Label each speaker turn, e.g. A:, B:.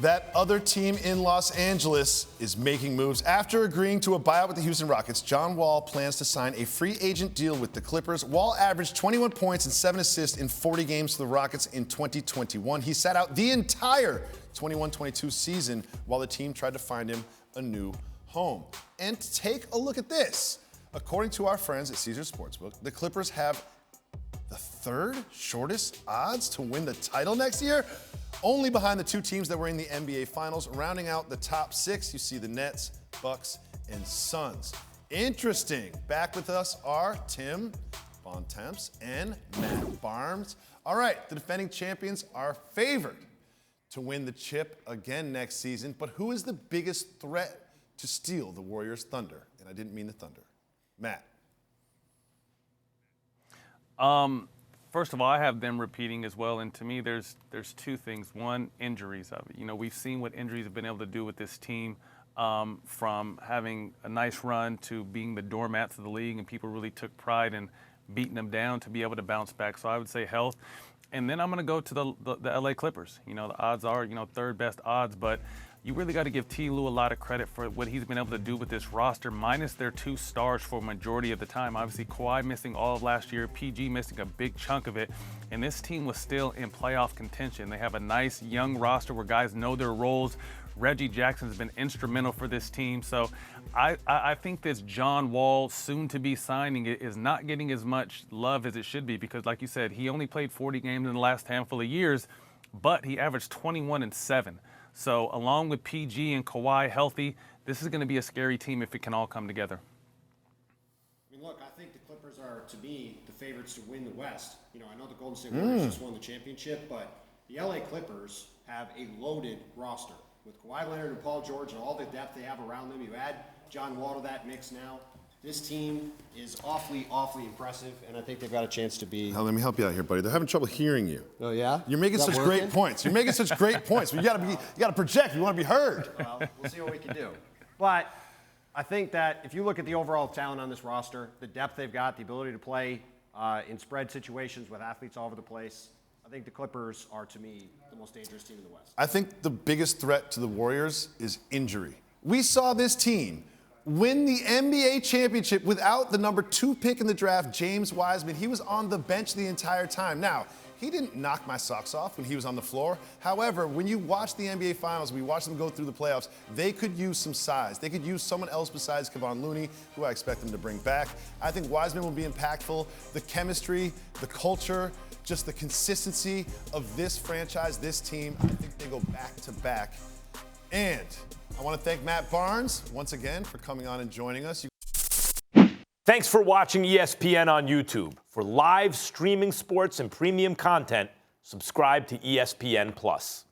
A: That other team in Los Angeles is making moves. After agreeing to a buyout with the Houston Rockets, John Wall plans to sign a free agent deal with the Clippers. Wall averaged 21 points and 7 assists in 40 games for the Rockets in 2021. He sat out the entire 21-22 season while the team tried to find him a new home. And take a look at this. According to our friends at Caesars Sportsbook, the Clippers have the third shortest odds to win the title next year, only behind the two teams that were in the NBA Finals. Rounding out the top 6, you see the Nets, Bucks, and Suns. Interesting. Back with us are Tim Bontemps and Matt Barnes. All right, the defending champions are favored to win the chip again next season, but who is the biggest threat to steal the Warriors' thunder? And I didn't mean the thunder. Matt.
B: First of all, I have them repeating as well, and to me, there's two things. One, injuries. We've seen what injuries have been able to do with this team, from having a nice run to being the doormats of the league, and people really took pride in beating them down to be able to bounce back. So I would say health. And then I'm going to go to the LA Clippers. The odds are, third best odds, but you really got to give T. Lue a lot of credit for what he's been able to do with this roster, minus their 2 stars for a majority of the time. Obviously, Kawhi missing all of last year, PG missing a big chunk of it, and this team was still in playoff contention. They have a nice young roster where guys know their roles. Reggie Jackson's been instrumental for this team. So I think this John Wall soon-to-be signing is not getting as much love as it should be because, like you said, he only played 40 games in the last handful of years, but he averaged 21 and 7. So along with PG and Kawhi healthy, this is going to be a scary team if it can all come together.
C: I mean, look, I think the Clippers are, to me, the favorites to win the West. I know the Golden State Warriors just won the championship, but the LA Clippers have a loaded roster. With Kawhi Leonard and Paul George and all the depth they have around them, you add John Wall to that mix now. This team is awfully, awfully impressive, and I think they've got a chance to be.
A: Let me help you out here, buddy. They're having trouble hearing you.
C: Oh yeah?
A: You're making such great points. You're making such great points. But you got to project. You want to be heard.
C: Well, we'll see what we can do. But I think that if you look at the overall talent on this roster, the depth they've got, the ability to play in spread situations with athletes all over the place, I think the Clippers are, to me, the most dangerous team in the West.
A: I think the biggest threat to the Warriors is injury. We saw this team win the NBA championship without the number 2 pick in the draft, James Wiseman. He was on the bench the entire time. Now, he didn't knock my socks off when he was on the floor. However, when you watch the NBA Finals, we watch them go through the playoffs, they could use some size. They could use someone else besides Kevon Looney, who I expect them to bring back. I think Wiseman will be impactful. The chemistry, the culture, just the consistency of this franchise, this team, I think they go back to back. And I want to thank Matt Barnes once again for coming on and joining us.
D: Thanks for watching ESPN on YouTube. For live streaming sports and premium content, subscribe to ESPN+.